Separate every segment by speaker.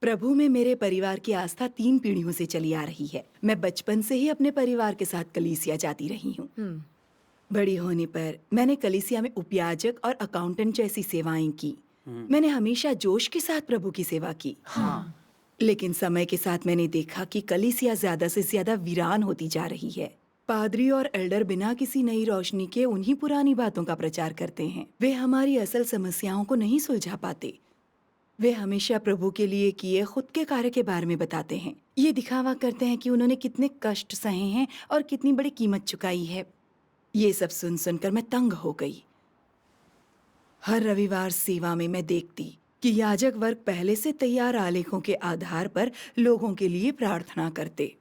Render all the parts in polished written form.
Speaker 1: प्रभु में मेरे परिवार की आस्था 3 पीढ़ियों से चली आ रही है। मैं बचपन से ही अपने परिवार के साथ कलीसिया जाती रही हूँ। बड़ी होने पर मैंने कलीसिया में उपयाजक और अकाउंटेंट जैसी सेवाएं की। मैंने हमेशा जोश के साथ प्रभु की सेवा की। लेकिन समय के साथ मैंने देखा कि कलीसिया ज्यादा से ज्यादा वीरान होती जा रही है। पादरी और एल्डर बिना किसी नई रोशनी के उन्हीं पुरानी बातों का प्रचार करते हैं। वे हमारी असल समस्याओं को नहीं सुलझा पाते। वे हमेशा प्रभु के लिए किए खुद के कार्य के बारे में बताते हैं। ये दिखावा करते हैं कि उन्होंने कितने कष्ट सहे हैं और कितनी बड़ी कीमत चुकाई है। ये सब सुन सुनकर मैं तंग हो गई। हर रविवार सेवा में मैं देखती कि याजक वर्ग पहले से तैयार आलेखों के आधार पर लोगों के लिए प्रार्थना करते।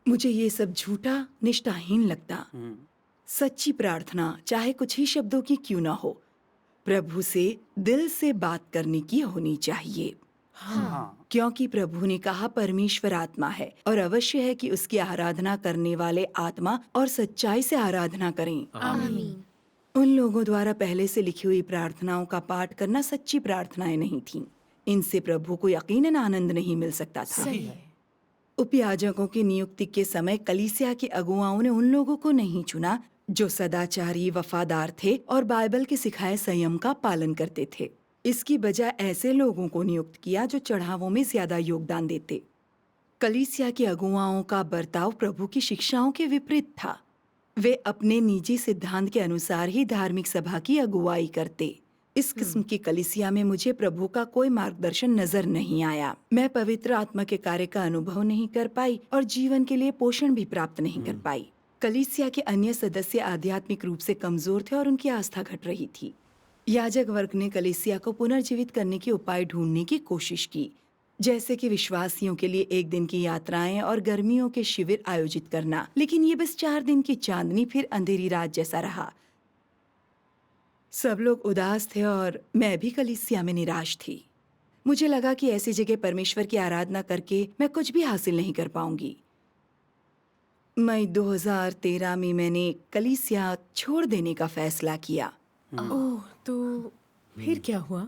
Speaker 1: मुझे ये सब झूठा, निष्ठाहीन लगता। सच्ची प्रार्थना चाहे कुछ ही शब्दों की क्यों ना हो, प्रभु से दिल से बात करने की होनी चाहिए। क्योंकि प्रभु ने कहा परमेश्वर आत्मा है और अवश्य है कि उसकी आराधना करने वाले आत्मा और सच्चाई से आराधना करें।
Speaker 2: आमीन।
Speaker 1: उन लोगों द्वारा पहले से लिखी हुई प्रार्थनाओं का पाठ करना सच्ची प्रार्थनाएं नहीं थीं। इनसे प्रभु को यकीनन आनंद नहीं मिल सकता था।
Speaker 2: सही है।
Speaker 1: उपयाजकों की नियुक्ति के समय कलीसिया के अगुवाओं ने उन लोगों को नहीं चुना जो सदाचारी, वफादार थे और बाइबल के सिखाए संयम का पालन करते थे। इसकी बजाय ऐसे लोगों को नियुक्त किया जो चढ़ावों में ज्यादा योगदान देते। कलीसिया के अगुवाओं का बर्ताव प्रभु की शिक्षाओं के विपरीत था। वे अपने निजी सिद्धांत के अनुसार ही धार्मिक सभा की अगुवाई करते। इस किस्म की कलीसिया में मुझे प्रभु का कोई मार्गदर्शन नजर नहीं आया। मैं पवित्र आत्मा के कार्य का अनुभव नहीं कर पाई और जीवन के लिए पोषण भी प्राप्त नहीं कर पाई। कलीसिया के अन्य सदस्य आध्यात्मिक रूप से कमजोर थे और उनकी आस्था घट रही थी। याजक वर्ग ने कलीसिया को पुनर्जीवित करने के उपाय ढूंढने की कोशिश की, जैसे कि विश्वासियों के लिए 1 दिन की यात्राएं और गर्मियों के शिविर आयोजित करना। लेकिन ये बस 4 दिन की चांदनी फिर अंधेरी रात जैसा रहा। सब लोग उदास थे और मैं भी कलीसिया में निराश थी। मुझे लगा कि ऐसी जगह परमेश्वर की आराधना करके मैं कुछ भी हासिल नहीं कर पाऊंगी। मई 2013 में मैंने कलीसिया छोड़ देने का फैसला किया।
Speaker 2: ओह, तो फिर क्या हुआ?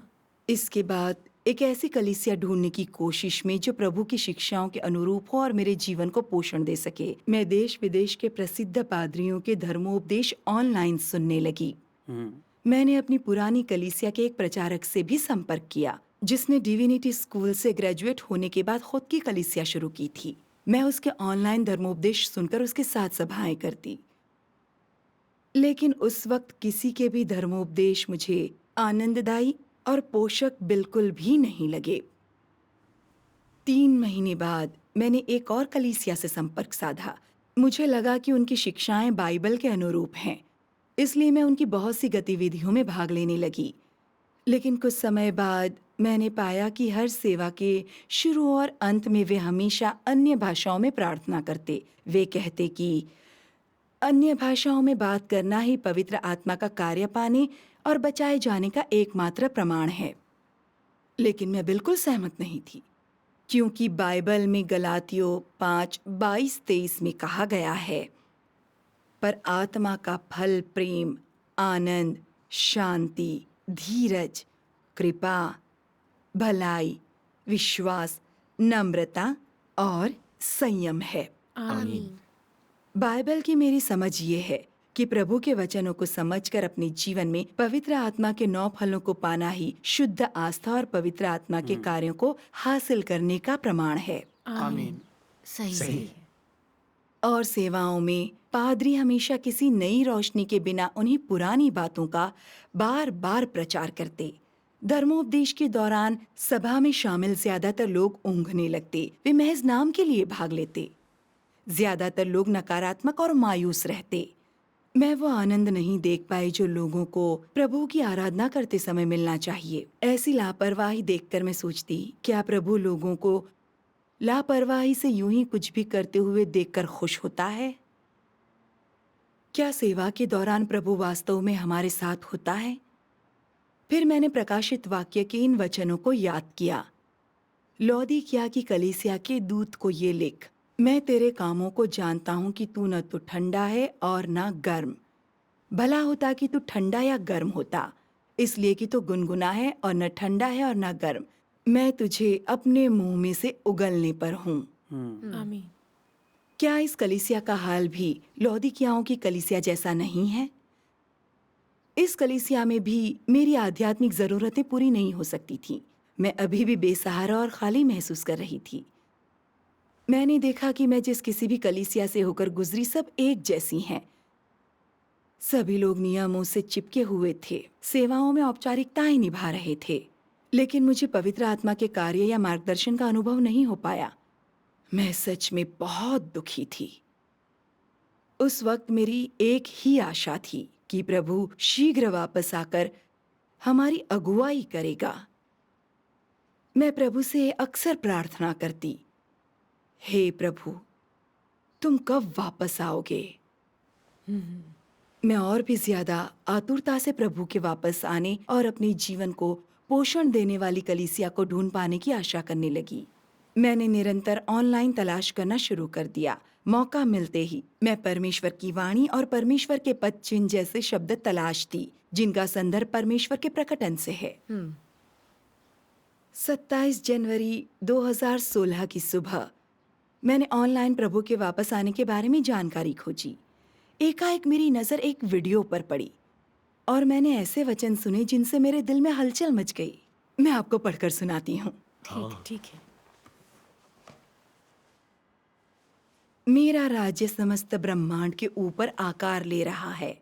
Speaker 1: इसके बाद एक ऐसी कलीसिया ढूंढने की कोशिश में जो प्रभु की शिक्षाओं के अनुरूप हो और मेरे जीवन को पोषण दे सके। मैं देश विदेश के प्रसिद्ध पादरियों के धर्मोपदेश ऑनलाइन सुनने लगी। मैंने अपनी पुरानी कलीसिया के एक प्रचारक से भी संपर्क किया, जिसने डिविनिटी स्कूल से ग्रेजुएट होने के बाद खुद की कलीसिया शुरू की थी। मैं उसके ऑनलाइन धर्मोपदेश सुनकर उसके साथ सभाएं करती। लेकिन उस वक्त किसी के भी धर्मोपदेश मुझे आनंददायी और पोषक बिल्कुल भी नहीं लगे। 3 महीने बाद मैंने एक और कलीसिया से संपर्क साधा। मुझे लगा कि उनकी शिक्षाएं बाइबल के अनुरूप हैं, इसलिए मैं उनकी बहुत सी गतिविधियों में भाग लेने लगी। लेकिन कुछ समय बाद मैंने पाया कि हर सेवा के शुरू और अंत में वे हमेशा अन्य भाषाओं में प्रार्थना करते। वे कहते कि अन्य भाषाओं में बात करना ही पवित्र आत्मा का कार्य पाने और बचाए जाने का एकमात्र प्रमाण है। लेकिन मैं बिल्कुल सहमत नहीं थी, क्योंकि बाइबल में गलातियों 5:22-23 में कहा गया है, पर आत्मा का फल प्रेम, आनंद, शांति, धीरज, कृपा, भलाई, विश्वास, नम्रता और संयम है।
Speaker 2: आमीन।
Speaker 1: बाइबल की मेरी समझ ये है कि प्रभु के वचनों को समझकर अपने जीवन में पवित्र आत्मा के 9 फलों को पाना ही शुद्ध आस्था और पवित्र आत्मा के कार्यों को हासिल करने का प्रमाण है।
Speaker 2: आमीन। सही है।
Speaker 1: और सेवाओं में पादरी हमेशा किसी नई रोशनी के बिना उन्हीं पुरानी बातों का बार बार प्रचार करते। धर्मोपदेश के दौरान सभा में शामिल ज्यादातर लोग ऊँघने लगते। वे महज नाम के लिए भाग लेते। ज्यादातर लोग नकारात्मक और मायूस रहते। मैं वो आनंद नहीं देख पाई जो लोगों को प्रभु की आराधना करते समय मिलना चाहिए। ऐसी लापरवाही देखकर मैं सोचती, क्या प्रभु लोगों को लापरवाही से यूं ही कुछ भी करते हुए देखकर खुश होता है? क्या सेवा के दौरान प्रभु वास्तव में हमारे साथ होता है? फिर मैंने प्रकाशित वाक्य के इन वचनों को याद किया। लौदीकिया की कलीसिया के दूत को ये लिख, मैं तेरे कामों को जानता हूं कि तू न तो ठंडा है और न गर्म। भला होता कि तू ठंडा या गर्म होता, इसलिए कि तू गुनगुना है और न ठंडा है और न गर्म। मैं तुझे अपने मुंह में से उगलने पर हूँ।
Speaker 2: आमीन।
Speaker 1: क्या इस कलीसिया का हाल भी लौदीकियाओं की कलीसिया जैसा नहीं है? इस कलीसिया में भी मेरी आध्यात्मिक जरूरतें पूरी नहीं हो सकती थीं। मैं अभी भी बेसहारा और खाली महसूस कर रही थी। मैंने देखा कि मैं जिस किसी भी कलीसिया से होकर गुजरी सब एक जैसी हैं। सभी लोग नियमों से चिपके हुए थे, सेवाओं में औपचारिकताएं निभा रहे थे, लेकिन मुझे पवित्र आत्मा के कार्य या मार्गदर्शन का अनुभव नहीं हो पाया। मैं सच में बहुत दुखी थी। उस वक्त मेरी एक ही आशा थी कि प्रभु शीघ्र वापस आकर हमारी अगुवाई करेगा। मैं प्रभु से अक्सर प्रार्थना करती, हे प्रभु, तुम कब वापस आओगे? मैं और भी ज्यादा आतुरता से प्रभु के वापस आने और अपने जीवन को पोषण देने वाली कलीसिया को ढूंढ पाने की आशा करने लगी। मैंने निरंतर ऑनलाइन तलाश करना शुरू कर दिया। मौका मिलते ही मैं परमेश्वर की वाणी और परमेश्वर के पद चिन्ह जैसे शब्द तलाशती, जिनका संदर्भ परमेश्वर के प्रकटन से है। 27 जनवरी 2016 की सुबह मैंने ऑनलाइन प्रभु के वापस आने के बारे में जानकारी खोजी। एकाएक मेरी नजर एक वीडियो पर पड़ी और मैंने ऐसे वचन सुने जिनसे मेरे दिल में हलचल मच गई। मैं आपको पढ़कर सुनाती हूँ।
Speaker 2: ठीक है।
Speaker 1: मेरा राज्य समस्त ब्रह्मांड के ऊपर आकार ले रहा है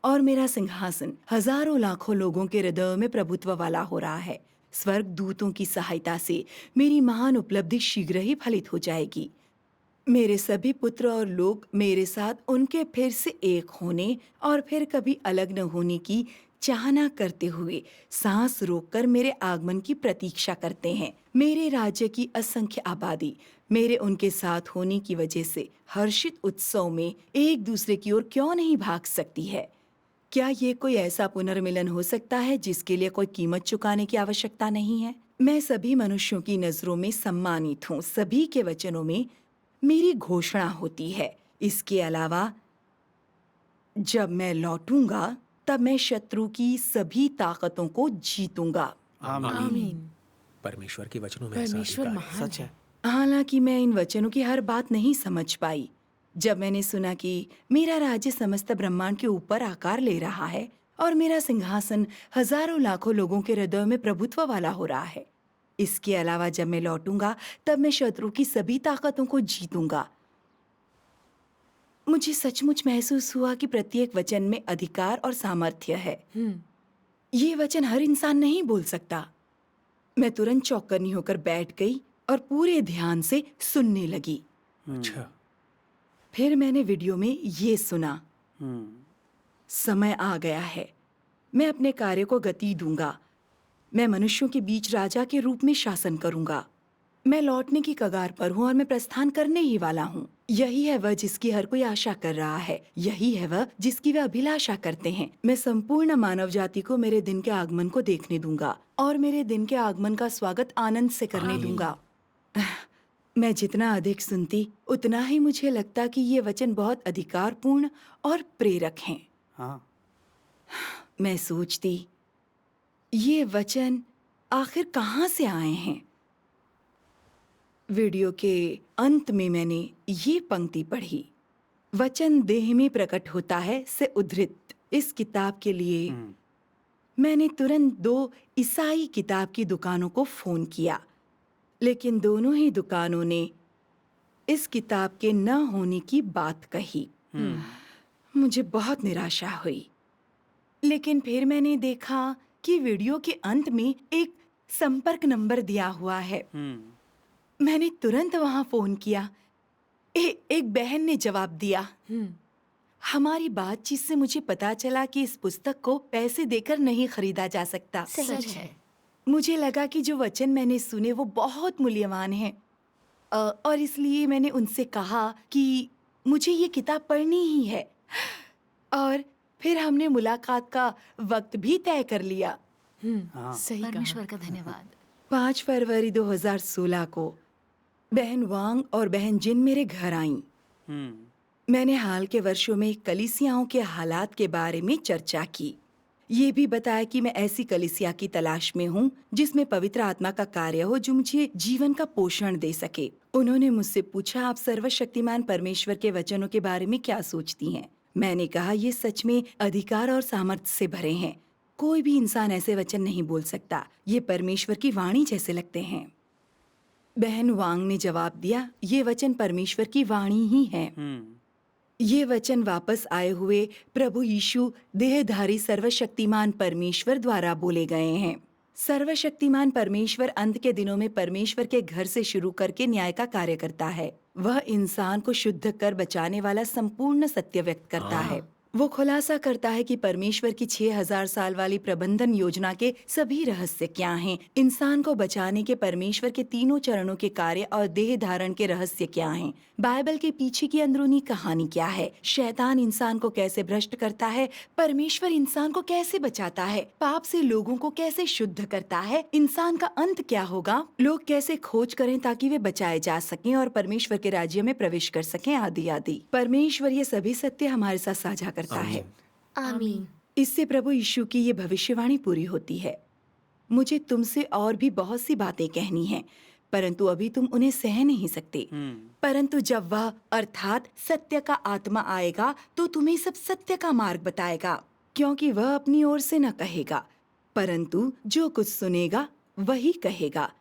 Speaker 1: और मेरा सिंहासन हजारों लाखों लोगों के हृदयों में प्रभुत्व वाला हो रहा है। स्वर्ग दूतों की सहायता से मेरी महान उपलब्धि शीघ्र ही फलित हो जाएगी। मेरे सभी पुत्र और लोग मेरे साथ उनके फिर से एक होने और फिर कभी अलग न होने की चाहना करते हुए सांस रोककर मेरे आगमन की प्रतीक्षा करते हैं। मेरे राज्य की असंख्य आबादी मेरे उनके साथ होने की वजह से हर्षित उत्सव में एक दूसरे की ओर क्यों नहीं भाग सकती है? क्या ये कोई ऐसा पुनर्मिलन हो सकता है जिसके लिए कोई कीमत चुकाने की आवश्यकता नहीं है? मैं सभी मनुष्यों की नजरों में सम्मानित हूँ। सभी के वचनों में मेरी घोषणा होती है। इसके अलावा जब मैं लौटूंगा तब मैं शत्रु की सभी ताकतों को जीतूंगा।
Speaker 2: आमीन।
Speaker 3: परमेश्वर के वचनों में ऐसा
Speaker 2: परमेश्वर
Speaker 3: अधिकार है।
Speaker 2: महान
Speaker 4: सच
Speaker 2: है।
Speaker 4: है।
Speaker 1: हालांकि मैं इन वचनों की हर बात नहीं समझ पाई। जब मैंने सुना कि मेरा राज्य समस्त ब्रह्मांड के ऊपर आकार ले रहा है और मेरा सिंहासन हजारों लाखों लोगों के हृदयों में प्रभुत्व वाला हो रहा है। इसके अलावा जब मैं लौटूंगा तब मैं शत्रु की सभी ताकतों को जीतूंगा। मुझे सचमुच महसूस हुआ कि प्रत्येक वचन में अधिकार और सामर्थ्य है। ये वचन हर इंसान नहीं बोल सकता। मैं तुरंत चौकन्नी होकर बैठ गई और पूरे ध्यान से सुनने लगी।
Speaker 3: अच्छा,
Speaker 1: फिर मैंने वीडियो में ये सुना, समय आ गया है, मैं अपने कार्य को गति दूंगा। मैं मनुष्यों के बीच राजा के रूप में शासन करूंगा। मैं लौटने की कगार पर हूँ और मैं प्रस्थान करने ही वाला हूँ। यही है वह जिसकी हर कोई आशा कर रहा है। यही है वह जिसकी वे अभिलाषा करते हैं। मैं संपूर्ण मानव जाति को मेरे दिन के आगमन को देखने दूंगा और मेरे दिन के आगमन का स्वागत आनंद से करने दूंगा। मैं जितना अधिक सुनती उतना ही मुझे लगता कि ये वचन बहुत अधिकारपूर्ण और प्रेरक हैं।
Speaker 4: हाँ।
Speaker 1: मैं सोचती, ये वचन आखिर कहाँ से आए हैं? वीडियो के अंत में मैंने ये पंक्ति पढ़ी, वचन देह में प्रकट होता है से उद्धृत। इस किताब के लिए मैंने तुरंत 2 ईसाई किताब की दुकानों को फोन किया, लेकिन दोनों ही दुकानों ने इस किताब के न होने की बात कही। मुझे बहुत निराशा हुई। लेकिन फिर मैंने देखा कि वीडियो के अंत में एक संपर्क नंबर दिया हुआ है। मैंने तुरंत वहां फोन किया। एक बहन ने जवाब दिया। हमारी बातचीत से मुझे पता चला कि इस पुस्तक को पैसे देकर नहीं खरीदा जा सकता।
Speaker 2: सच है।
Speaker 1: मुझे लगा कि जो वचन मैंने सुने वो बहुत मूल्यवान हैं, और इसलिए मैंने उनसे कहा कि मुझे ये किताब पढ़नी ही है। और फिर हमने मुलाकात का वक्त भी तय कर लिया।
Speaker 2: सही कहा।
Speaker 5: परमेश्वर का धन्यवाद।
Speaker 1: 5 फरवरी 2016 को बहन वांग और बहन जिन मेरे घर आईं। मैंने हाल के वर्षों में कलीसियाओं के हालात के बारे में चर्चा की। ये भी बताया कि मैं ऐसी कलीसिया की तलाश में हूँ जिसमें पवित्र आत्मा का कार्य हो जो मुझे जीवन का पोषण दे सके। उन्होंने मुझसे पूछा, आप सर्वशक्तिमान परमेश्वर के वचनों के बारे में क्या सोचती हैं? मैंने कहा, ये सच में अधिकार और सामर्थ्य से भरे हैं। कोई भी इंसान ऐसे वचन नहीं बोल सकता। ये परमेश्वर की वाणी जैसे लगते हैं। बहन वांग ने जवाब दिया, ये वचन परमेश्वर की वाणी ही है। ये वचन वापस आए हुए प्रभु यीशु देहधारी सर्वशक्तिमान परमेश्वर द्वारा बोले गए हैं। सर्वशक्तिमान परमेश्वर अंत के दिनों में परमेश्वर के घर से शुरू करके न्याय का कार्य करता है। वह इंसान को शुद्ध कर बचाने वाला संपूर्ण सत्य व्यक्त करता है। वो खुलासा करता है कि परमेश्वर की 6000 साल वाली प्रबंधन योजना के सभी रहस्य क्या हैं, इंसान को बचाने के परमेश्वर के तीनों चरणों के कार्य और देह धारण के रहस्य क्या हैं, बाइबल के पीछे की अंदरूनी कहानी क्या है, शैतान इंसान को कैसे भ्रष्ट करता है, परमेश्वर इंसान को कैसे बचाता है, पाप से लोगों को कैसे शुद्ध करता है, इंसान का अंत क्या होगा, लोग कैसे खोज करें ताकि वे बचाए जा सकें और परमेश्वर के राज्य में प्रवेश कर सकें, आदि आदि। परमेश्वर ये सभी सत्य हमारे साथ साझा करता है।
Speaker 2: आमीन।
Speaker 1: इससे प्रभु यीशु की ये भविष्यवाणी पूरी होती है, मुझे तुमसे और भी बहुत सी बातें कहनी हैं, परंतु अभी तुम उन्हें सह नहीं सकते। परंतु जब वह अर्थात सत्य का आत्मा आएगा तो तुम्हें सब सत्य का मार्ग बताएगा, क्योंकि वह अपनी ओर से न कहेगा, परंतु जो कुछ सुनेगा वही कहेगा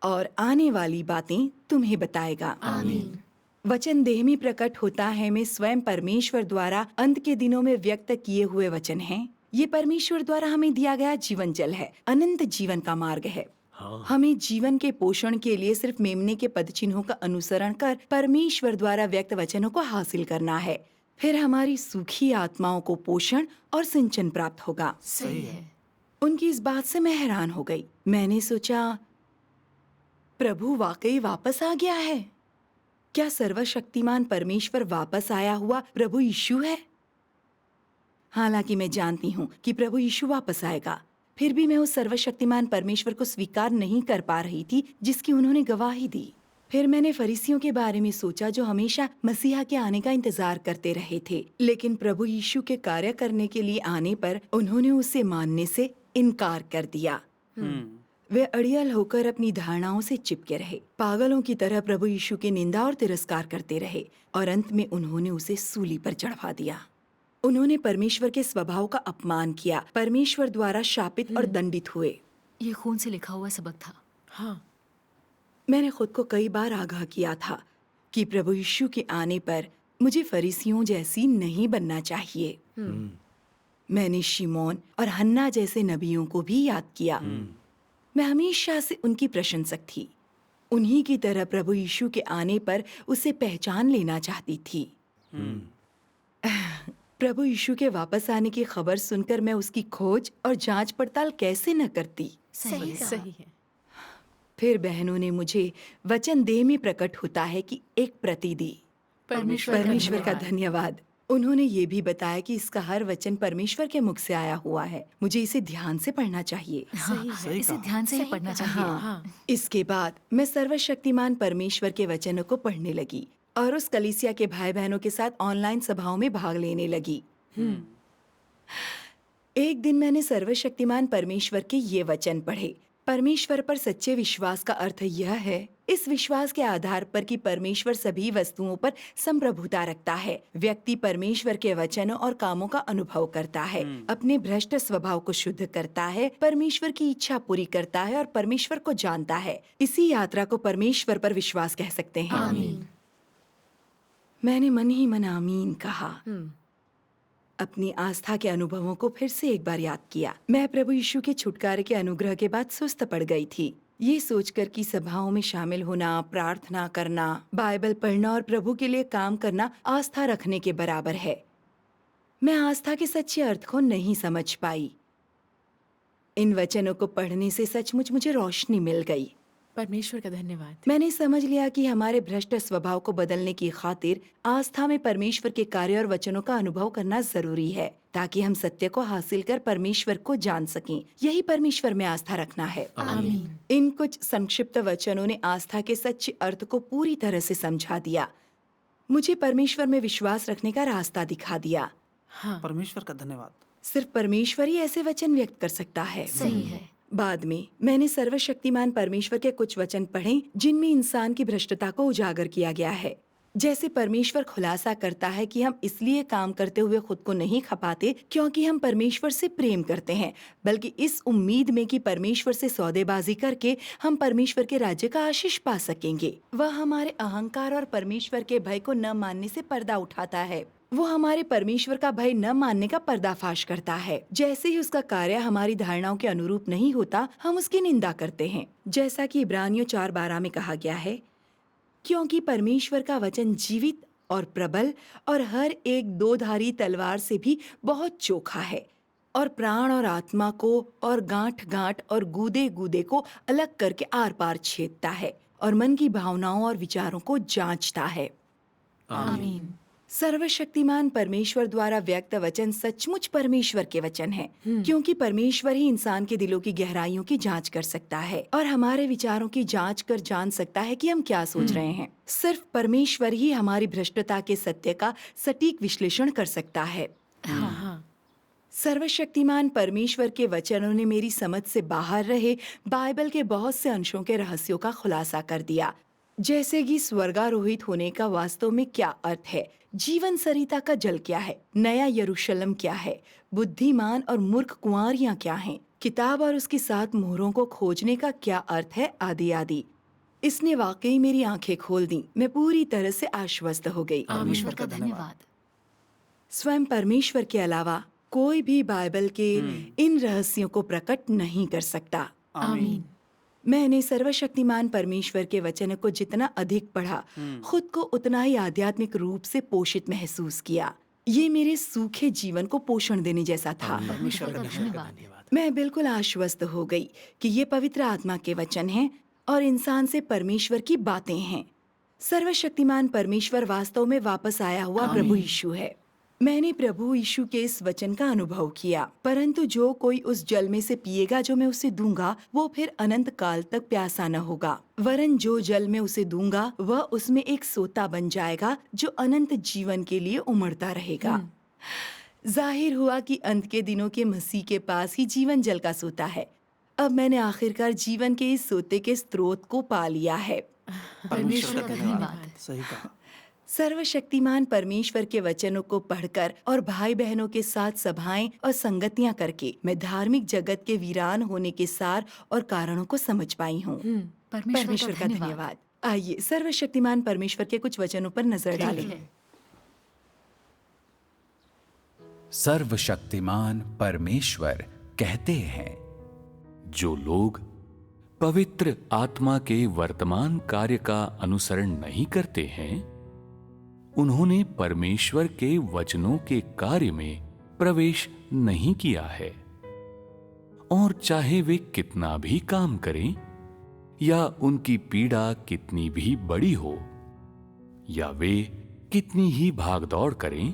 Speaker 1: और आने वाली बातें तुम्हें बताएगा।
Speaker 2: आमीन।
Speaker 1: वचन देह में प्रकट होता है में स्वयं परमेश्वर द्वारा अंत के दिनों में व्यक्त किए हुए वचन हैं। ये परमेश्वर द्वारा हमें दिया गया जीवन जल है, अनंत जीवन का मार्ग है। हमें जीवन के पोषण के लिए सिर्फ मेमने के पद चिन्हों का अनुसरण कर परमेश्वर द्वारा व्यक्त वचनों को हासिल करना है। फिर हमारी सूखी आत्माओं को पोषण और सिंचन प्राप्त होगा।
Speaker 2: सही है।
Speaker 1: उनकी इस बात से मैं हैरान हो गई। मैंने सोचा, प्रभु वाकई वापस आ गया है। क्या सर्वशक्तिमान परमेश्वर वापस आया हुआ प्रभु यीशु है? हालांकि मैं जानती हूँ कि प्रभु यीशु वापस आएगा, फिर भी मैं उस सर्वशक्तिमान परमेश्वर को स्वीकार नहीं कर पा रही थी जिसकी उन्होंने गवाही दी। फिर मैंने फरीसियों के बारे में सोचा जो हमेशा मसीहा के आने का इंतजार करते रहे थे, लेकिन प्रभु यीशु के कार्य करने के लिए आने पर उन्होंने उसे मानने से इनकार कर दिया। वे अड़ियल होकर अपनी धारणाओं से चिपके रहे, पागलों की तरह प्रभु यीशु की निंदा और तिरस्कार करते रहे और अंत में उन्होंने उसे सूली पर चढ़वा दिया। उन्होंने परमेश्वर के स्वभाव का अपमान किया, परमेश्वर द्वारा शापित और दंडित हुए।
Speaker 4: ये खून से लिखा हुआ सबक था।
Speaker 2: हाँ।
Speaker 1: मैंने खुद को कई बार आगाह किया था कि प्रभु यीशु के आने पर मुझे फरीसियों जैसी नहीं बनना चाहिए। मैंने शिमोन और हन्ना जैसे नबियों को भी याद किया। मैं हमेशा से उनकी प्रशंसक थी। उन्हीं की तरह प्रभु यीशु के आने पर उसे पहचान लेना चाहती थी। प्रभु यीशु के वापस आने की खबर सुनकर मैं उसकी खोज और जांच पड़ताल कैसे न करती।
Speaker 4: सही कहा।
Speaker 2: सही है।
Speaker 1: फिर बहनों ने मुझे वचन देह में प्रकट होता है कि एक प्रति दी। परमेश्वर का धन्यवाद। उन्होंने ये भी बताया कि इसका हर वचन परमेश्वर के मुख से आया हुआ है। मुझे इसे ध्यान से पढ़ना चाहिए।
Speaker 4: हाँ, इसे ध्यान से ही पढ़ना चाहिए।
Speaker 1: हाँ। इसके बाद मैं सर्वशक्तिमान परमेश्वर के वचनों को पढ़ने लगी और उस कलीसिया के भाई बहनों के साथ ऑनलाइन सभाओं में भाग लेने लगी। एक दिन मैंने सर्वशक्तिमान परमेश्वर के ये वचन पढ़े। परमेश्वर पर सच्चे विश्वास का अर्थ यह है, इस विश्वास के आधार पर कि परमेश्वर सभी वस्तुओं पर संप्रभुता रखता है। व्यक्ति परमेश्वर के वचनों और कामों का अनुभव करता है, अपने भ्रष्ट स्वभाव को शुद्ध करता है, परमेश्वर की इच्छा पूरी करता है और परमेश्वर को जानता है। इसी यात्रा को परमेश्वर पर विश्वास कह सकते हैं।
Speaker 2: आमीन।
Speaker 1: मैंने मन ही मन आमीन कहा। अपनी आस्था के अनुभवों को फिर से एक बार याद किया। मैं प्रभु यीशु के छुटकारे के अनुग्रह के बाद सुस्त पड़ गई थी, ये सोचकर कि सभाओं में शामिल होना, प्रार्थना करना, बाइबल पढ़ना और प्रभु के लिए काम करना आस्था रखने के बराबर है। मैं आस्था के सच्चे अर्थ को नहीं समझ पाई। इन वचनों को पढ़ने से सचमुच मुझे रोशनी मिल गई।
Speaker 2: परमेश्वर का धन्यवाद।
Speaker 1: मैंने समझ लिया कि हमारे भ्रष्ट स्वभाव को बदलने की खातिर आस्था में परमेश्वर के कार्य और वचनों का अनुभव करना जरूरी है, ताकि हम सत्य को हासिल कर परमेश्वर को जान सकें। यही परमेश्वर में आस्था रखना है।
Speaker 2: आमीन।
Speaker 1: इन कुछ संक्षिप्त वचनों ने आस्था के सच्चे अर्थ को पूरी तरह से समझा दिया। मुझे परमेश्वर में विश्वास रखने का रास्ता दिखा दिया।
Speaker 2: हाँ।
Speaker 5: परमेश्वर का धन्यवाद।
Speaker 1: सिर्फ परमेश्वर ही ऐसे वचन व्यक्त कर सकता है।
Speaker 4: सही है।
Speaker 1: बाद में मैंने सर्वशक्तिमान परमेश्वर के कुछ वचन पढ़े जिनमें इंसान की भ्रष्टता को उजागर किया गया है। जैसे परमेश्वर खुलासा करता है कि हम इसलिए काम करते हुए खुद को नहीं खपाते क्योंकि हम परमेश्वर से प्रेम करते हैं, बल्कि इस उम्मीद में कि परमेश्वर से सौदेबाजी करके हम परमेश्वर के राज्य का आशीष पा सकेंगे। वह हमारे अहंकार और परमेश्वर के भय को न मानने से पर्दा उठाता है। वो हमारे परमेश्वर का भय न मानने का पर्दाफाश करता है। जैसे ही उसका कार्य हमारी धारणाओं के अनुरूप नहीं होता, हम उसकी निंदा करते हैं। जैसा कि इब्रानियों 4:12 में कहा गया है, क्योंकि परमेश्वर का वचन जीवित और प्रबल और हर एक दोधारी तलवार से भी बहुत चोखा है और प्राण और आत्मा को और गांठ गांठ और गूदे गूदे को अलग करके आर पार छेदता है और मन की भावनाओं और विचारों को जांचता है।
Speaker 2: आमीन।
Speaker 1: सर्वशक्तिमान परमेश्वर द्वारा व्यक्त वचन सचमुच परमेश्वर के वचन हैं, क्योंकि परमेश्वर ही इंसान के दिलों की गहराइयों की जांच कर सकता है और हमारे विचारों की जांच कर जान सकता है कि हम क्या सोच रहे हैं। सिर्फ परमेश्वर ही हमारी भ्रष्टता के सत्य का सटीक विश्लेषण कर सकता है।
Speaker 2: हाँ।
Speaker 1: सर्वशक्तिमान परमेश्वर के वचनों ने मेरी समझ से बाहर रहे बाइबल के बहुत से अंशों के रहस्यों का खुलासा कर दिया, जैसे कि स्वर्गारोहित होने का वास्तव में क्या अर्थ है, जीवन सरिता का जल क्या है, नया यरूशलेम क्या है, बुद्धिमान और मूर्ख कुंवारियां क्या हैं, किताब और उसकी 7 मोहरों को खोजने का क्या अर्थ है, आदि आदि। इसने वाकई मेरी आंखें खोल दी। मैं पूरी तरह से आश्वस्त हो गई।
Speaker 4: परमेश्वर का धन्यवाद।
Speaker 1: स्वयं परमेश्वर के अलावा कोई भी बाइबल के इन रहस्यों को प्रकट नहीं कर सकता।
Speaker 2: आमीन।
Speaker 1: मैंने सर्वशक्तिमान परमेश्वर के वचन को जितना अधिक पढ़ा, खुद को उतना ही आध्यात्मिक रूप से पोषित महसूस किया। ये मेरे सूखे जीवन को पोषण देने जैसा था।
Speaker 4: परमेश्वर का धन्यवाद।
Speaker 1: मैं बिल्कुल आश्वस्त हो गई कि ये पवित्र आत्मा के वचन हैं और इंसान से परमेश्वर की बातें हैं। सर्वशक्तिमान परमेश्वर वास्तव में वापस आया हुआ प्रभु यीशु है। मैंने प्रभु यीशु के इस वचन का अनुभव किया, परंतु जो कोई उस जल में से पिएगा जो मैं उसे दूंगा, वो फिर अनंत काल तक प्यासा न होगा, वरन जो जल मैं उसे दूंगा वह उसमें एक सोता बन जाएगा जो अनंत जीवन के लिए उमड़ता रहेगा। जाहिर हुआ कि अंत के दिनों के मसीह के पास ही जीवन जल का सोता है। अब मैंने आखिरकार जीवन के इस सोते के स्रोत को पा लिया है।
Speaker 2: परमेश्वर का धन्यवाद।
Speaker 5: सही कहा।
Speaker 1: सर्वशक्तिमान परमेश्वर के वचनों को पढ़कर और भाई बहनों के साथ सभाएं और संगतियां करके मैं धार्मिक जगत के वीरान होने के सार और कारणों को समझ पाई हूँ। परमेश्वर का धन्यवाद। आइए सर्वशक्तिमान परमेश्वर के कुछ वचनों पर नजर डालें।
Speaker 6: सर्वशक्तिमान परमेश्वर कहते हैं,
Speaker 7: जो लोग पवित्र आत्मा के वर्तमान कार्य का अनुसरण नहीं करते हैं, उन्होंने परमेश्वर के वचनों के कार्य में प्रवेश नहीं किया है। और चाहे वे कितना भी काम करें या उनकी पीड़ा कितनी भी बड़ी हो या वे कितनी ही भागदौड़ करें,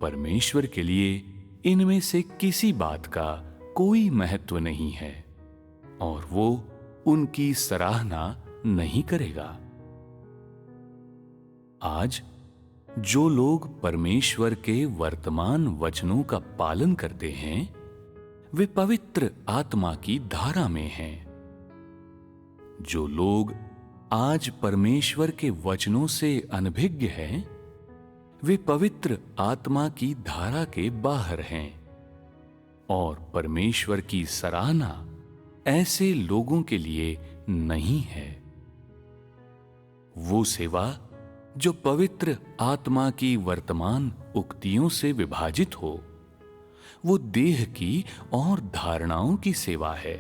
Speaker 7: परमेश्वर के लिए इनमें से किसी बात का कोई महत्व नहीं है और वो उनकी सराहना नहीं करेगा। आज जो लोग परमेश्वर के वर्तमान वचनों का पालन करते हैं, वे पवित्र आत्मा की धारा में हैं। जो लोग आज परमेश्वर के वचनों से अनभिज्ञ हैं, वे पवित्र आत्मा की धारा के बाहर हैं और परमेश्वर की सराहना ऐसे लोगों के लिए नहीं है। वो सेवा जो पवित्र आत्मा की वर्तमान उक्तियों से विभाजित हो, वो देह की और धारणाओं की सेवा है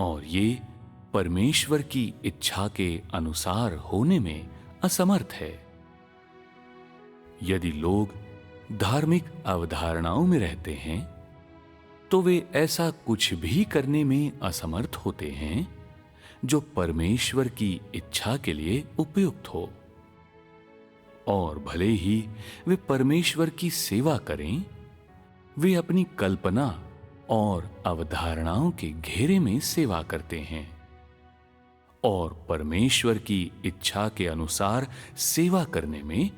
Speaker 7: और ये परमेश्वर की इच्छा के अनुसार होने में असमर्थ है। यदि लोग धार्मिक अवधारणाओं में रहते हैं, तो वे ऐसा कुछ भी करने में असमर्थ होते हैं जो परमेश्वर की इच्छा के लिए उपयुक्त हो। और भले ही वे परमेश्वर की सेवा करें, वे अपनी कल्पना और अवधारणाओं के घेरे में सेवा करते हैं और परमेश्वर की इच्छा के अनुसार सेवा करने में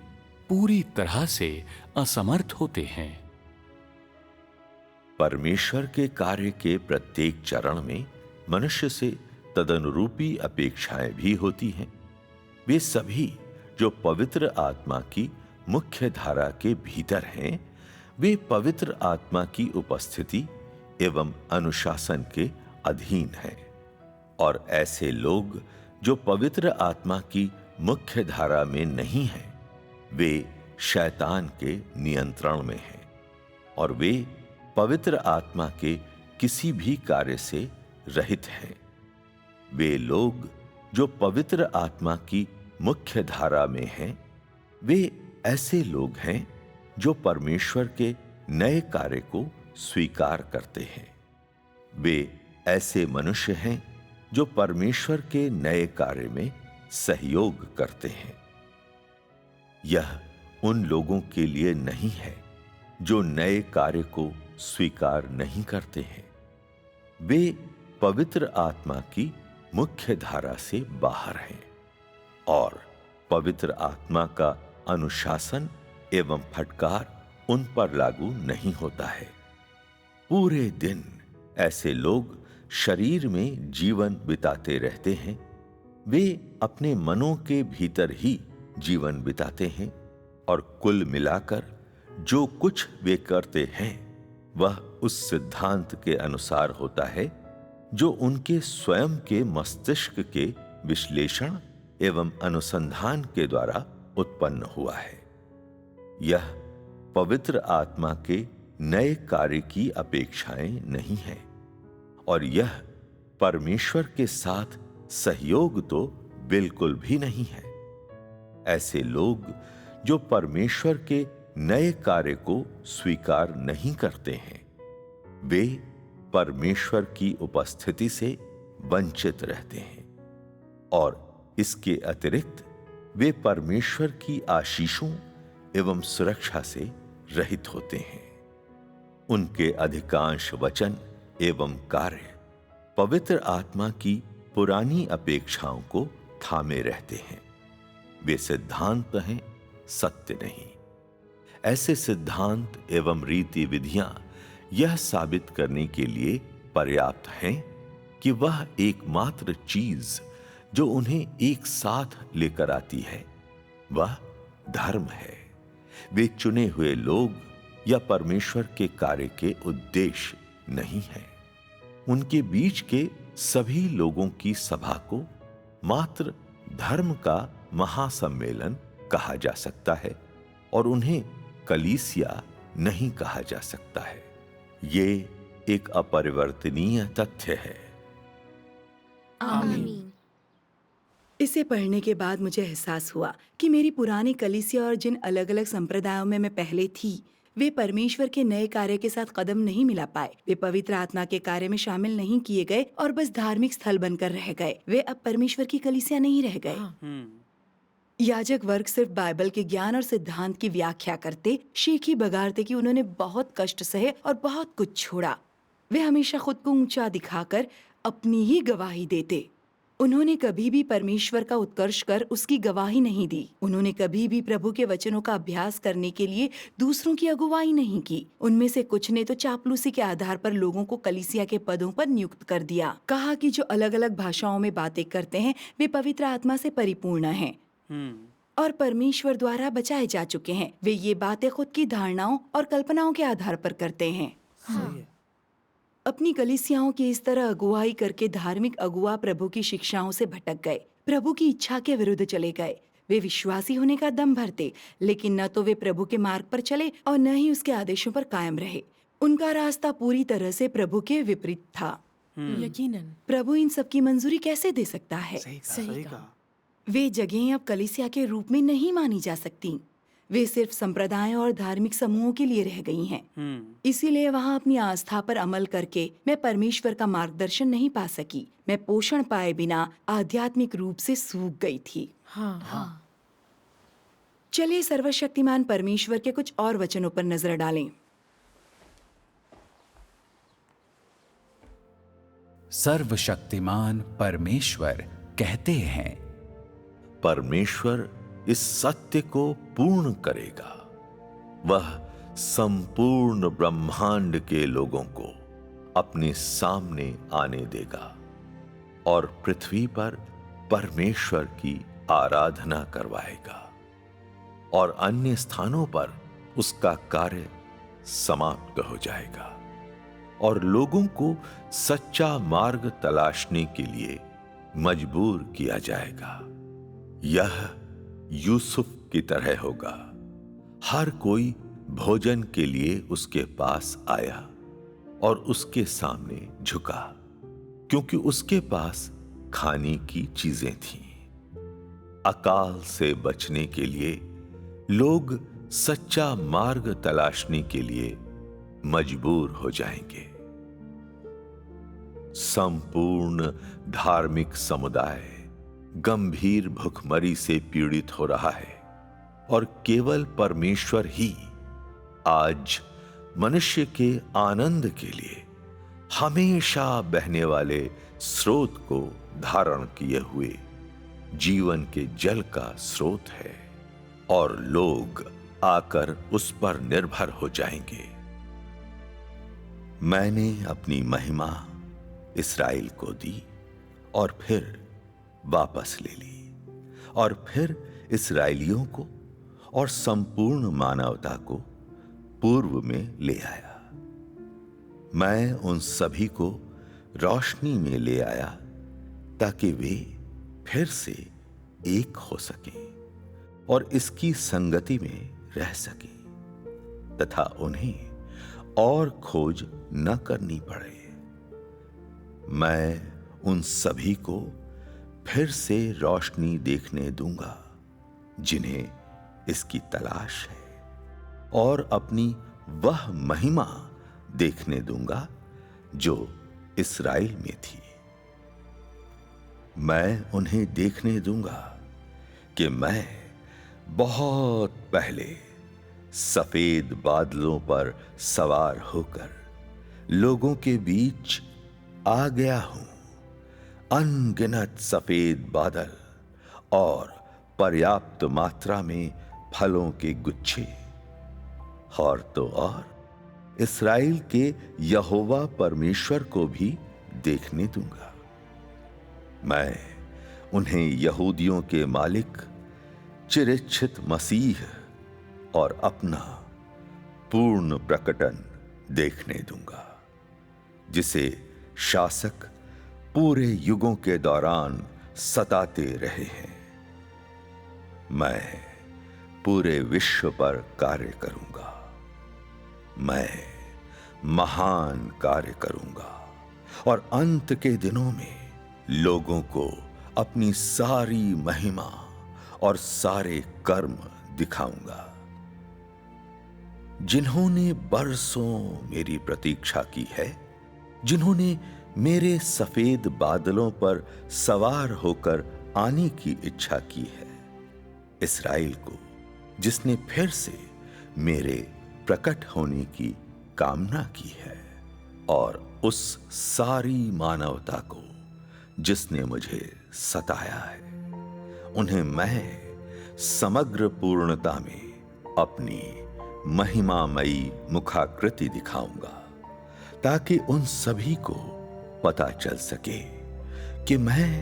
Speaker 7: पूरी तरह से असमर्थ होते हैं।
Speaker 5: परमेश्वर के कार्य के प्रत्येक चरण में मनुष्य से तदनुरूपी अपेक्षाएं भी होती हैं। वे सभी जो पवित्र आत्मा की मुख्य धारा के भीतर हैं, वे पवित्र आत्मा की उपस्थिति एवं अनुशासन के अधीन हैं। और ऐसे लोग जो पवित्र आत्मा की मुख्य धारा में नहीं हैं, वे शैतान के नियंत्रण में हैं और वे पवित्र आत्मा के किसी भी कार्य से रहित हैं। वे लोग जो पवित्र आत्मा की मुख्य धारा में हैं, वे ऐसे लोग हैं जो परमेश्वर के नए कार्य को स्वीकार करते हैं। वे ऐसे मनुष्य हैं जो परमेश्वर के नए कार्य में सहयोग करते हैं। यह उन लोगों के लिए नहीं है जो नए कार्य को स्वीकार नहीं करते हैं। वे पवित्र आत्मा की मुख्य धारा से बाहर हैं और पवित्र आत्मा का अनुशासन एवं फटकार उन पर लागू नहीं होता है। पूरे दिन ऐसे लोग शरीर में जीवन बिताते रहते हैं। वे अपने मनों के भीतर ही जीवन बिताते हैं और कुल मिलाकर जो कुछ वे करते हैं वह उस सिद्धांत के अनुसार होता है जो उनके स्वयं के मस्तिष्क के विश्लेषण एवं अनुसंधान के द्वारा उत्पन्न हुआ है। यह पवित्र आत्मा के नए कार्य की अपेक्षाएं नहीं है और यह परमेश्वर के साथ सहयोग तो बिल्कुल भी नहीं है। ऐसे लोग जो परमेश्वर के नए कार्य को स्वीकार नहीं करते हैं, वे परमेश्वर की उपस्थिति से वंचित रहते हैं और इसके अतिरिक्त वे परमेश्वर की आशीषों एवं सुरक्षा से रहित होते हैं। उनके अधिकांश वचन एवं कार्य पवित्र आत्मा की पुरानी अपेक्षाओं को थामे रहते हैं। वे सिद्धांत हैं, सत्य नहीं। ऐसे सिद्धांत एवं रीति विधियां यह साबित करने के लिए पर्याप्त हैं कि वह एकमात्र चीज जो उन्हें एक साथ लेकर आती है वह धर्म है। वे चुने हुए लोग या परमेश्वर के कार्य के उद्देश्य नहीं है। उनके बीच के सभी लोगों की सभा को मात्र धर्म का महासम्मेलन कहा जा सकता है और उन्हें कलीसिया नहीं कहा जा सकता है। ये एक अपरिवर्तनीय तथ्य है।
Speaker 2: आमीन।
Speaker 1: इसे पढ़ने के बाद मुझे एहसास हुआ कि मेरी पुरानी कलीसिया और जिन अलग अलग संप्रदायों में मैं पहले थी, वे परमेश्वर के नए कार्य के साथ कदम नहीं मिला पाए। वे पवित्र आत्मा के कार्य में शामिल नहीं किए गए और बस धार्मिक स्थल बनकर रह गए। वे अब परमेश्वर की कलीसिया नहीं रह गए। याजक वर्ग सिर्फ बाइबल के ज्ञान और सिद्धांत की व्याख्या करते, शीख ही बगाड़ते कि उन्होंने बहुत कष्ट सहे और बहुत कुछ छोड़ा। वे हमेशा खुद को ऊंचा दिखाकर अपनी ही गवाही देते। उन्होंने कभी भी परमेश्वर का उत्कर्ष कर उसकी गवाही नहीं दी। उन्होंने कभी भी प्रभु के वचनों का अभ्यास करने के लिए दूसरों की अगुवाई नहीं की। उनमें से कुछ ने तो चापलूसी के आधार पर लोगों को कलीसिया के पदों पर नियुक्त कर दिया। कहा कि जो अलग अलग भाषाओं में बातें करते हैं वे पवित्र आत्मा से परिपूर्ण हैं और परमेश्वर द्वारा बचाए जा चुके हैं। वे ये बातें खुद की धारणाओं और कल्पनाओं के आधार पर करते हैं। अपनी कलीसियाओं की इस तरह अगुवाई करके धार्मिक अगुआ प्रभु की शिक्षाओं से भटक गए, प्रभु की इच्छा के विरुद्ध चले गए। वे विश्वासी होने का दम भरते, लेकिन न तो वे प्रभु के मार्ग पर चले और न ही उसके आदेशों पर कायम रहे। उनका रास्ता पूरी तरह से प्रभु के विपरीत था।
Speaker 2: यकीनन।
Speaker 1: प्रभु इन सब की मंजूरी कैसे दे सकता है?
Speaker 2: सही कहा।
Speaker 1: वे जगहें अब कलीसिया के रूप में नहीं मानी जा सकती। वे सिर्फ संप्रदायों और धार्मिक समूहों के लिए रह गई हैं। इसीलिए वहाँ अपनी आस्था पर अमल करके मैं परमेश्वर का मार्गदर्शन नहीं पा सकी। मैं पोषण पाए बिना आध्यात्मिक रूप से सूख गई थी।
Speaker 2: हाँ।
Speaker 1: चलिए सर्वशक्तिमान परमेश्वर के कुछ और वचनों पर नजर डालें।
Speaker 6: सर्वशक्तिमान परमेश्वर कहते हैं,
Speaker 5: परमेश्वर इस सत्य को पूर्ण करेगा। वह संपूर्ण ब्रह्मांड के लोगों को अपने सामने आने देगा और पृथ्वी पर परमेश्वर की आराधना करवाएगा और अन्य स्थानों पर उसका कार्य समाप्त हो जाएगा और लोगों को सच्चा मार्ग तलाशने के लिए मजबूर किया जाएगा। यह यूसुफ की तरह होगा। हर कोई भोजन के लिए उसके पास आया और उसके सामने झुका, क्योंकि उसके पास खाने की चीजें थीं। अकाल से बचने के लिए लोग सच्चा मार्ग तलाशने के लिए मजबूर हो जाएंगे। संपूर्ण धार्मिक समुदाय गंभीर भुखमरी से पीड़ित हो रहा है और केवल परमेश्वर ही आज मनुष्य के आनंद के लिए हमेशा बहने वाले स्रोत को धारण किए हुए जीवन के जल का स्रोत है और लोग आकर उस पर निर्भर हो जाएंगे। मैंने अपनी महिमा इस्राएल को दी और फिर वापस ले ली और फिर इस्राएलियों को और संपूर्ण मानवता को पूर्व में ले आया। मैं उन सभी को रोशनी में ले आया ताकि वे फिर से एक हो सकें और इसकी संगति में रह सकें तथा उन्हें और खोज न करनी पड़े। मैं उन सभी को फिर से रोशनी देखने दूंगा जिन्हें इसकी तलाश है और अपनी वह महिमा देखने दूंगा जो इस्राएल में थी। मैं उन्हें देखने दूंगा कि मैं बहुत पहले सफेद बादलों पर सवार होकर लोगों के बीच आ गया हूं। अनगिनत सफेद बादल और पर्याप्त मात्रा में फलों के गुच्छे और तो और इस्राएल के यहोवा परमेश्वर को भी देखने दूंगा। मैं उन्हें यहूदियों के मालिक चिरिच्छित मसीह और अपना पूर्ण प्रकटन देखने दूंगा, जिसे शासक पूरे युगों के दौरान सताते रहे हैं। मैं पूरे विश्व पर कार्य करूंगा। मैं महान कार्य करूंगा और अंत के दिनों में लोगों को अपनी सारी महिमा और सारे कर्म दिखाऊंगा। जिन्होंने बरसों मेरी प्रतीक्षा की है, जिन्होंने मेरे सफेद बादलों पर सवार होकर आने की इच्छा की है, इस्राएल को जिसने फिर से मेरे प्रकट होने की कामना की है, और उस सारी मानवता को जिसने मुझे सताया है, उन्हें मैं समग्र पूर्णता में अपनी महिमामयी मुखाकृति दिखाऊंगा, ताकि उन सभी को पता चल सके कि मैं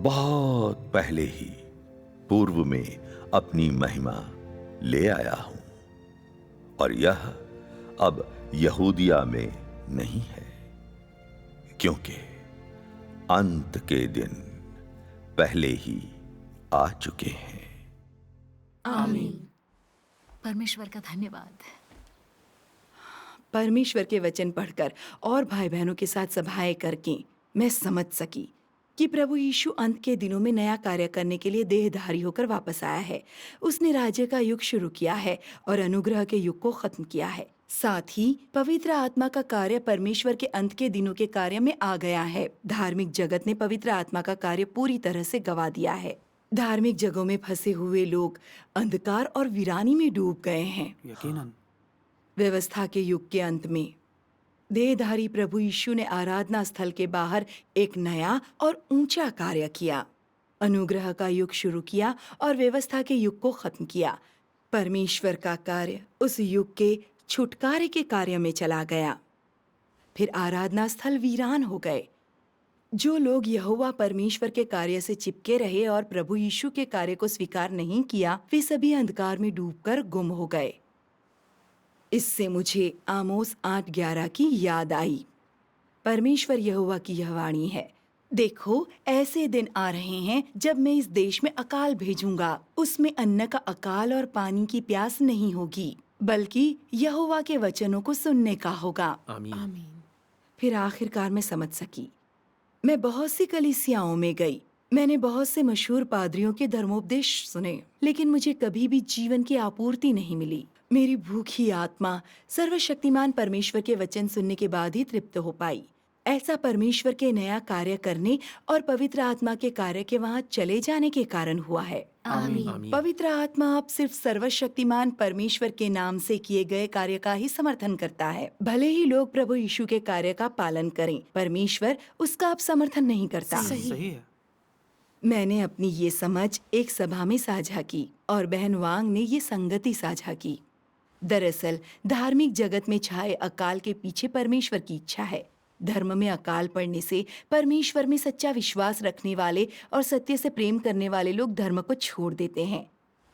Speaker 5: बहुत पहले ही पूर्व में अपनी महिमा ले आया हूं और यह अब यहूदिया में नहीं है, क्योंकि अंत के दिन पहले ही आ चुके हैं।
Speaker 2: आमीन।
Speaker 4: परमेश्वर का धन्यवाद।
Speaker 1: परमेश्वर के वचन पढ़कर और भाई बहनों के साथ सभाएं करके मैं समझ सकी कि प्रभु यीशु अंत के दिनों में नया कार्य करने के लिए देहधारी होकर वापस आया है। उसने राज्य का युग शुरू किया है और अनुग्रह के युग को खत्म किया है। साथ ही पवित्र आत्मा का कार्य परमेश्वर के अंत के दिनों के कार्य में आ गया है। धार्मिक जगत ने पवित्र आत्मा का कार्य पूरी तरह से गवा दिया है। धार्मिक जगहों में फंसे हुए लोग अंधकार और वीरानी में डूब गए हैं।
Speaker 2: यकीनन।
Speaker 1: व्यवस्था के युग के अंत में देहधारी प्रभु यीशु ने आराधना स्थल के बाहर एक नया और ऊंचा कार्य किया। अनुग्रह का युग शुरू किया और व्यवस्था के युग को खत्म किया। परमेश्वर का कार्य उस युग के छुटकारे के कार्य में चला गया। फिर आराधना स्थल वीरान हो गए। जो लोग यहोवा परमेश्वर के कार्य से चिपके रहे और प्रभु यीशु के कार्य को स्वीकार नहीं किया, वे सभी अंधकार में डूबकर गुम हो गए। इससे मुझे आमोस 8:11 की याद आई। परमेश्वर यहोवा की यह वाणी है, देखो ऐसे दिन आ रहे हैं जब मैं इस देश में अकाल भेजूंगा। उसमें अन्न का अकाल और पानी की प्यास नहीं होगी, बल्कि यहोवा के वचनों को सुनने का होगा।
Speaker 3: आमीन।
Speaker 2: आमीन।
Speaker 1: फिर आखिरकार मैं समझ सकी। मैं बहुत सी कलीसियाओं में गई, मैंने बहुत से मशहूर पादरियों के धर्मोपदेश सुने, लेकिन मुझे कभी भी जीवन की आपूर्ति नहीं मिली। मेरी भूखी आत्मा सर्वशक्तिमान परमेश्वर के वचन सुनने के बाद ही तृप्त हो पाई। ऐसा परमेश्वर के नया कार्य करने और पवित्र आत्मा के कार्य के वहाँ चले जाने के कारण हुआ है।
Speaker 2: आमीन।
Speaker 3: आमीन।
Speaker 1: पवित्र आत्मा अब सिर्फ सर्वशक्तिमान परमेश्वर के नाम से किए गए कार्य का ही समर्थन करता है। भले ही लोग प्रभु यीशु के कार्य का पालन करें, परमेश्वर उसका अब समर्थन नहीं करता।
Speaker 2: सही
Speaker 3: है।
Speaker 1: मैंने अपनी ये समझ एक सभा में साझा की और बहन वांग ने ये संगति साझा की। दरअसल धार्मिक जगत में छाए अकाल के पीछे परमेश्वर की इच्छा है। धर्म में अकाल पड़ने से परमेश्वर में सच्चा विश्वास रखने वाले और सत्य से प्रेम करने वाले लोग धर्म को छोड़ देते हैं,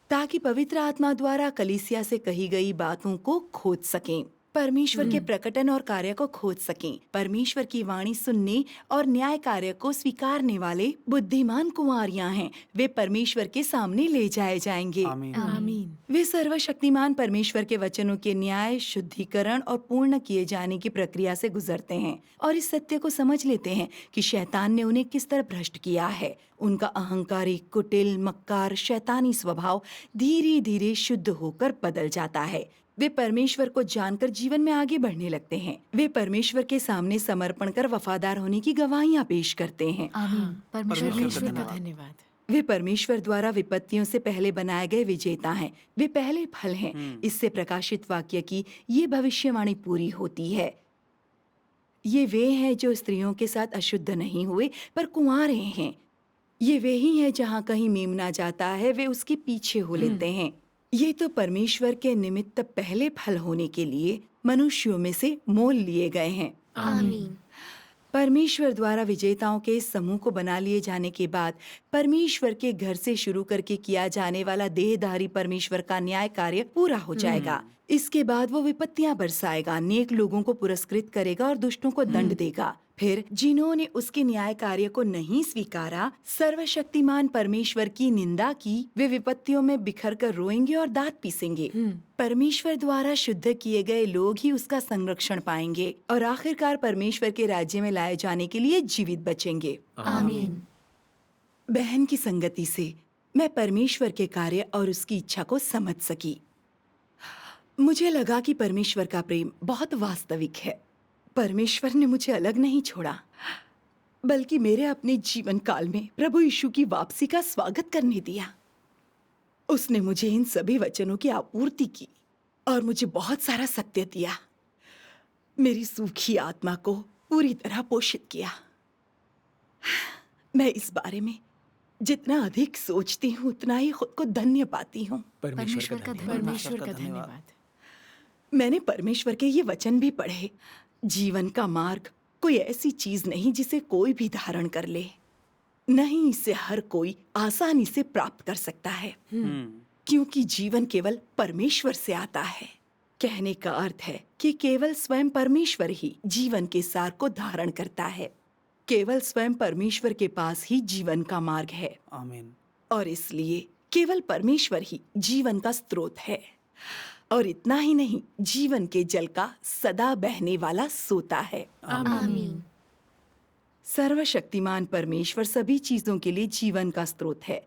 Speaker 1: ताकि पवित्र आत्मा द्वारा कलीसिया से कही गई बातों को खोज सकें, परमेश्वर के प्रकटन और कार्य को खोज सकें। परमेश्वर की वाणी सुनने और न्याय कार्य को स्वीकारने वाले बुद्धिमान कुंवारियां हैं। वे परमेश्वर के सामने ले जाए जाएंगे।
Speaker 2: आमीन।
Speaker 1: वे सर्वशक्तिमान परमेश्वर के वचनों के न्याय, शुद्धिकरण और पूर्ण किए जाने की प्रक्रिया से गुजरते हैं और इस सत्य को समझ लेते हैं कि शैतान ने उन्हें किस तरह भ्रष्ट किया है। उनका अहंकारी, कुटिल, मक्कार, शैतानी स्वभाव धीरे धीरे शुद्ध होकर बदल जाता है। वे परमेश्वर को जानकर जीवन में आगे बढ़ने लगते हैं। वे परमेश्वर के सामने समर्पण कर वफादार होने की गवाहियां पेश करते हैं।
Speaker 4: आमीन।
Speaker 2: परमेश्वर का धन्यवाद।
Speaker 1: वे परमेश्वर द्वारा विपत्तियों से पहले बनाए गए विजेता हैं। वे पहले फल हैं। इससे प्रकाशित वाक्य की ये भविष्यवाणी पूरी होती है। ये वे हैं जो स्त्रियों के साथ अशुद्ध नहीं हुए पर कुंवारे हैं। ये वे ही हैं जहाँ कहीं मेमना जाता है वे उसके पीछे हो लेते हैं। ये तो परमेश्वर के निमित्त पहले फल होने के लिए मनुष्यों में से मोल लिए गए हैं।
Speaker 2: आमीन।
Speaker 1: परमेश्वर द्वारा विजेताओं के इस समूह को बना लिए जाने के बाद परमेश्वर के घर से शुरू करके किया जाने वाला देहधारी परमेश्वर का न्याय कार्य पूरा हो जाएगा। इसके बाद वो विपत्तियां बरसाएगा, नेक लोगों को पुरस्कृत करेगा और दुष्टों को दंड देगा। फिर जिन्होंने उसके न्याय कार्य को नहीं स्वीकारा, सर्वशक्तिमान परमेश्वर की निंदा की, वे विपत्तियों में बिखर कर रोएंगे और दांत पीसेंगे। परमेश्वर द्वारा शुद्ध किए गए लोग ही उसका संरक्षण पाएंगे और आखिरकार परमेश्वर के राज्य में लाए जाने के लिए जीवित बचेंगे।
Speaker 2: आमीन।
Speaker 1: बहन की संगति से मैं परमेश्वर के कार्य और उसकी इच्छा को समझ सकी। मुझे लगा कि परमेश्वर का प्रेम बहुत वास्तविक है। परमेश्वर ने मुझे अलग नहीं छोड़ा, बल्कि मेरे अपने जीवन काल में प्रभु यीशु की वापसी का स्वागत करने दिया। उसने मुझे इन सभी वचनों की आपूर्ति की और मुझे बहुत सारा सत्य दिया। मेरी सूखी आत्मा को पूरी तरह पोषित किया। मैं इस बारे में जितना अधिक सोचती हूँ उतना ही खुद को धन्य पाती हूँ।
Speaker 3: परमेश्वर का धन्यवाद।
Speaker 2: परमेश्वर का धन्यवाद।
Speaker 1: मैंने परमेश्वर के ये वचन भी पढ़े, जीवन का मार्ग कोई ऐसी चीज नहीं जिसे कोई भी धारण कर ले। नहीं, इसे हर कोई आसानी से प्राप्त कर सकता है, क्योंकि जीवन केवल परमेश्वर से आता है। कहने का अर्थ है कि केवल स्वयं परमेश्वर ही जीवन के सार को धारण करता है। केवल स्वयं परमेश्वर के पास ही जीवन का मार्ग है।
Speaker 8: आमीन।
Speaker 1: और इसलिए केवल परमेश्वर ही जीवन का स्रोत है। और इतना ही नहीं, जीवन के जल का सदा बहने वाला सोता है।
Speaker 2: आमीन।
Speaker 1: सर्वशक्तिमान परमेश्वर सभी चीजों के लिए जीवन का स्रोत है।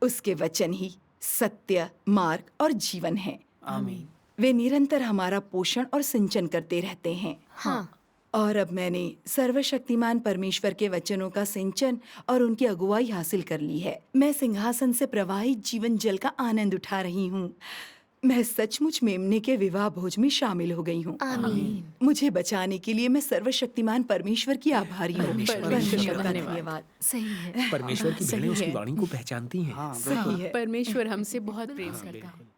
Speaker 1: उसके वचन ही सत्य, मार्ग और जीवन है।
Speaker 8: आमीन।
Speaker 1: वे निरंतर हमारा पोषण और सिंचन करते रहते हैं।
Speaker 2: हाँ।
Speaker 1: और अब मैंने सर्वशक्तिमान परमेश्वर के वचनों का सिंचन और उनकी अगुवाई हासिल कर ली है। मैं सिंहासन से प्रवाहित जीवन जल का आनंद उठा रही हूँ। मैं सचमुच मेमने के विवाह भोज में शामिल हो गई हूँ।
Speaker 2: आमीन।
Speaker 1: मुझे बचाने के लिए मैं सर्वशक्तिमान परमेश्वर की आभारी हूँ।
Speaker 2: परमेश्वर का
Speaker 1: धन्यवाद।
Speaker 4: सही है।
Speaker 3: परमेश्वर की
Speaker 2: सही
Speaker 3: बहनें उसकी
Speaker 2: है।
Speaker 3: वाणी को पहचानती हैं।
Speaker 8: हाँ,
Speaker 1: सही है।
Speaker 2: परमेश्वर हमसे बहुत प्रेम करता है।